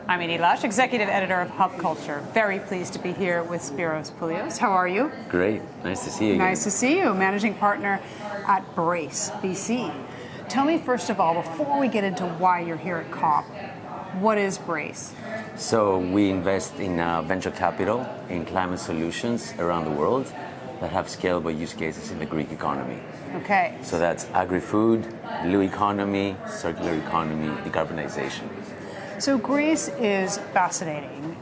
I'm Edie Lush, Executive Editor of Hub Culture. Very pleased to be here with Spyros Poulios. How are you? Great. Nice to see you again. Nice to see you. Managing Partner at Brace, BC. Tell me, first of all, before we get into why you're here at COP, what is Brace? So we invest in venture capital in climate solutions around the world that have scalable use cases in the Greek economy. Okay. So that's agri-food, blue economy, circular economy, decarbonization. So Greece is fascinating.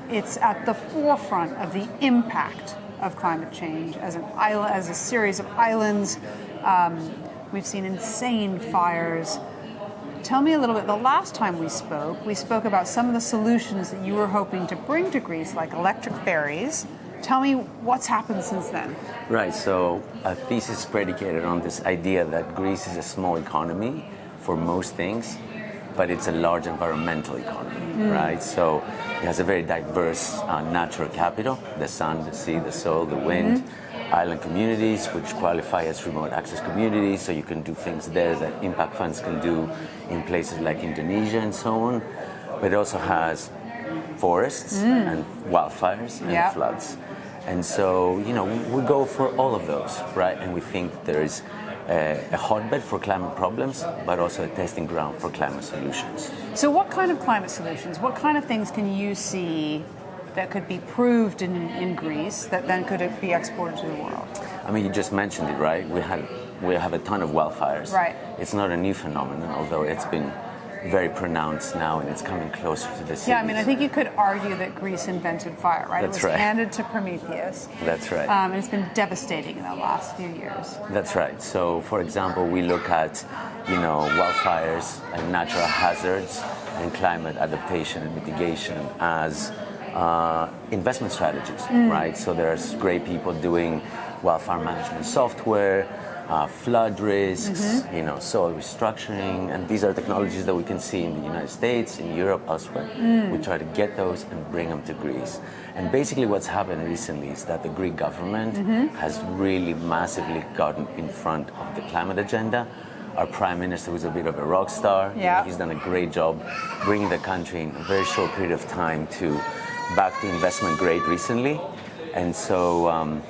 It's at the forefront of the impact of climate change as an island, as a series of islands. We've seen insane fires. Tell me a little bit, the last time we spoke about some of the solutions that you were hoping to bring to Greece, like electric ferries. Tell me what's happened since then. Right, so a thesis predicated on this idea that Greece is a small economy for most things, but it's a large environmental economy, right? So it has a very diverse natural capital, the sun, the sea, the soil, the wind, island communities, which qualify as remote access communities, so you can do things there that impact funds can do in places like Indonesia and so on. But it also has forests and wildfires and floods. And so, you know, we go for all of those, right? And we think there is a hotbed for climate problems, but also a testing ground for climate solutions. So what kind of climate solutions, what kind of things can you see that could be proved in Greece that then could be exported to the world? I mean, you just mentioned it, right? We have a ton of wildfires. Right. It's not a new phenomenon, although it's been very pronounced now, and it's coming closer to the cities. Yeah, I mean, I think you could argue that Greece invented fire, right? That's it was right. handed to Prometheus. That's right. And it's been devastating in the last few years. That's right. So, for example, we look at, you know, wildfires and natural hazards and climate adaptation and mitigation as investment strategies, right? So there's great people doing wildfire management software, flood risks, you know, soil restructuring, and these are technologies that we can see in the United States, in Europe, elsewhere. We try to get those and bring them to Greece. And basically what's happened recently is that the Greek government has really massively gotten in front of the climate agenda. Our Prime Minister was a bit of a rock star. Yeah. He's done a great job bringing the country in a very short period of time to back to investment grade recently. And so,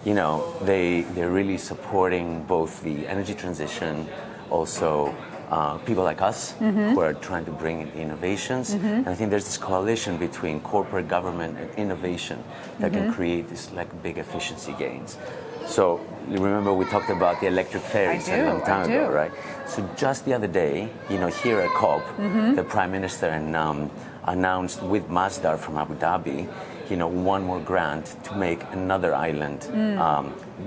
you know, they're really supporting both the energy transition, also people like us who are trying to bring in innovations. And I think there's this coalition between corporate government and innovation that can create this like big efficiency gains. So you remember we talked about the electric ferries a long time ago, right? So just the other day, you know, here at COP, the Prime Minister announced with Masdar from Abu Dhabi, you know, one more grant to make another island,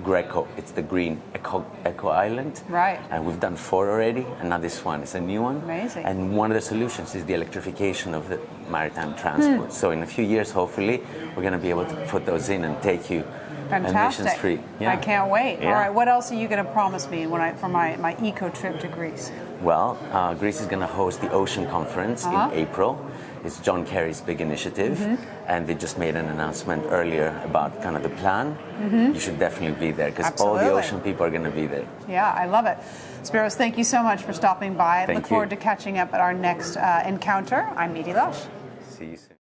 Greco. It's the Green Eco Island. Right. And we've done 4 already, and now this one is a new one. Amazing. And one of the solutions is the electrification of the maritime transport. So in a few years, hopefully, we're going to be able to put those in and take you emissions free. Yeah. I can't wait. Yeah. All right, what else are you going to promise me for my eco trip to Greece? Well, Greece is going to host the Ocean Conference in April. It's John Kerry's big initiative, and they just made an announcement earlier about kind of the plan. You should definitely be there because all the ocean people are going to be there. Yeah, I love it. Spyros, thank you so much for stopping by. I look forward to catching up at our next encounter. I'm Edie Lush. See you soon.